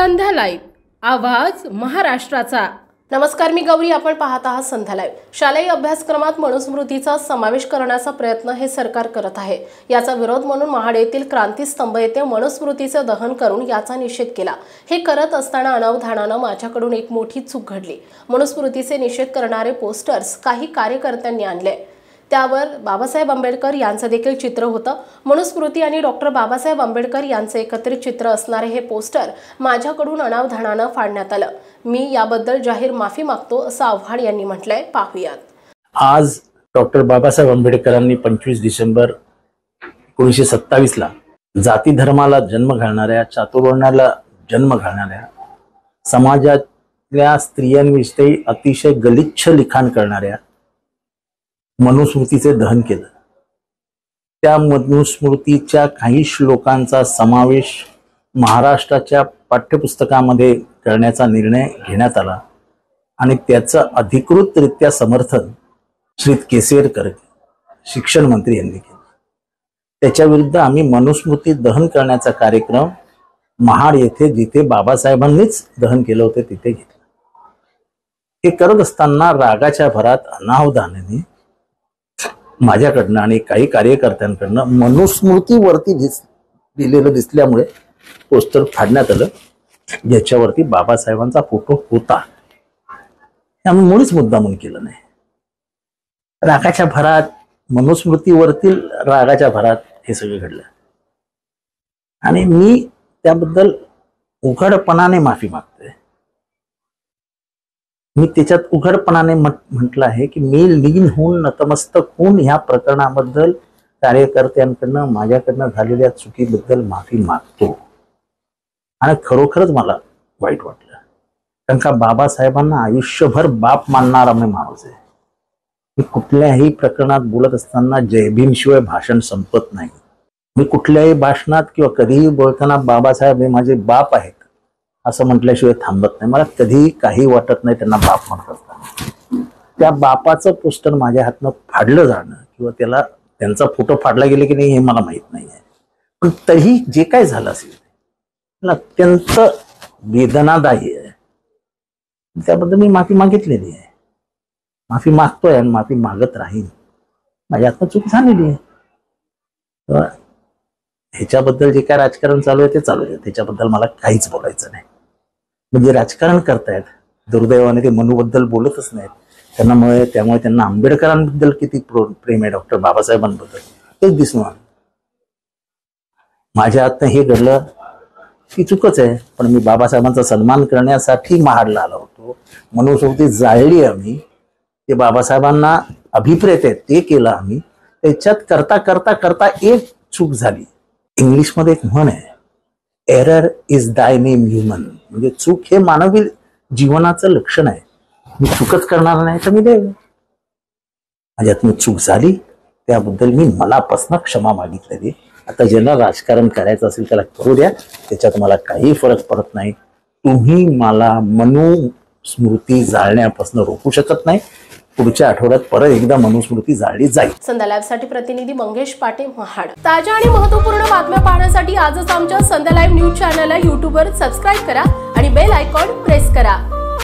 संध्या live, आवाज महाराष्ट्राचा। नमस्कार, मी गौरी, आपण पाहत आहात संध्या लाईव्ह। शालेय अभ्यासक्रमात मनुस्मृतीचा समावेश करण्याचा प्रयत्न हे सरकार करत आहे। याचा विरोध म्हणून महाड येथील क्रांतीस्तंभ येथे मनुस्मृतीचे दहन करून याचा निषेध केला। हे करत असताना अनावधानाने माझ्याकडून एक मोठी चूक घडली। मनुस्मृतीचे निषेध करणारे पोस्टर्स काही कार्यकर्त्यांनी आणले। त्यावर बाबासाहेब आंबेडकर यांचे देखील चित्र होतं। मनुस्मृती आणि डॉक्टर बाबासाहेब आंबेडकर यांचे एकत्रित चित्र असणारे हे पोस्टर माझ्याकडून अनावधानाने फाडण्यात आलं। मी याबद्दल जाहीर माफी मागतो, असं आव्हाड यांनी म्हटलंय। पाहूयात। आज डॉक्टर बाबासाहेब आंबेडकरांनी 25 डिसेंबर 1927 ला जाती धर्माला जन्म घालणाऱ्या, चातुर्वर्ण्याला जन्म घालणाऱ्या, समाजातल्या स्त्रियांविषयी अतिशय गलिच्छ लिखाण करणाऱ्या मनुस्मृतीचे दहन केलं। त्या मनुस्मृतीच्या काही श्लोकांचा समावेश महाराष्ट्राच्या पाठ्यपुस्तकामध्ये करण्याचा निर्णय घेण्यात आला आणि त्याचं अधिकृतरित्या समर्थन श्री केसरकर शिक्षण मंत्री यांनी केलं। त्याच्या विरुद्ध आम्ही मनुस्मृती दहन करण्याचा कार्यक्रम महाड येथे, जिथे बाबासाहेबांनीच दहन केलं होतं, तिथे घेतला। हे करत असताना रागाच्या भरात अनावधानाने माझ्याकडनं आणि काही कार्यकर्त्यांकडनं मनुस्मृतीवरती दिलेलं दिसल्यामुळे पोस्टर फाडण्यात आलं, ज्याच्यावरती बाबासाहेबांचा फोटो होता। आम्ही मुळीच मुद्दामून केलं नाही। रागाच्या भरात, मनुस्मृतीवरतील रागाच्या भरात हे सगळं घडलं आणि मी त्याबद्दल उघडपणाने माफी मागतोय। मी त्याच्यात उघडपणाने म्हटलं आहे की मी लीन होऊन, नतमस्तक होऊन ह्या प्रकरणाबद्दल कार्यकर्त्यांकडनं माझ्याकडनं झालेल्या चुकीबद्दल माफी मागतो। आणि खरोखरच मला वाईट वाटलं, कारण का बाबासाहेबांना आयुष्यभर बाप मानणारा मी माणूस आहे। मी कुठल्याही प्रकरणात बोलत असताना जय भीम शिवाय भाषण संपत नाही। मी कुठल्याही भाषणात किंवा कधीही बोलताना बाबासाहेब हे माझे बाप आहेत असं म्हटल्याशिवाय थांबत नाही। मला कधीही काही वाटत नाही त्यांना बाप म्हणत असताना। त्या बापाचं पोस्टर माझ्या हातनं फाडलं जाणं किंवा त्यांचा फोटो फाडला गेले की नाही हे मला माहित नाही आहे, पण तरीही जे काय झालं असेल मला अत्यंत वेदनादायी आहे। त्याबद्दल मी माफी मागितलेली आहे, माफी मागतोय आणि माफी मागत राहीन। माझ्या हातनं चूक झालेली आहे। ह्याच्याबद्दल जे काय राजकारण चालू आहे ते चालू आहे, त्याच्याबद्दल मला काहीच बोलायचं नाही। म्हणजे राजकारण करतायत, दुर्दैवाने ते मनूबद्दल बोलतच नाहीत। त्यामुळे त्यांना आंबेडकरांबद्दल किती प्रेम आहे, डॉक्टर बाबासाहेबांबद्दल, तेच दिसून आलं। माझ्या हातनं हे घडलं की चुकच आहे, पण मी बाबासाहेबांचा सन्मान करण्यासाठी महाडला आलो होतो। मनुस्मृती जाळली आम्ही, ते बाबासाहेबांना अभिप्रेत आहे ते केलं आम्ही। त्याच्यात करता करता करता एक चूक झाली। इंग्लिशमध्ये एक म्हण आहे, एरर इज दाय नेम ह्युमन, म्हणजे चूक हे मानवी जीवनाचं लक्षण आहे। मी चूकच करणार नाही तर मी देव। माझ्यातून चूक झाली, त्याबद्दल मी मनापासून क्षमा मागितलेली। आता ज्यांना राजकारण करायचं असेल त्याला करू द्या, त्याच्यात मला काही फरक पडत नाही। तुम्ही मला मनुस्मृती जाळण्यापासून रोखू शकत नाही। पुढच्या आठवड्यात परत एकदा मनुस्मृती जाळली जाईल। संध्या लाईव्ह साठी प्रतिनिधी मंगेश पाटे, महाड। ताज्या आणि महत्त्वपूर्ण बातम्या पाहण्यासाठी आजच आमच्या संध्या लाईव्ह न्यूज चॅनलला YouTube वर सबस्क्राईब करा आणि बेल आयकॉन प्रेस करा।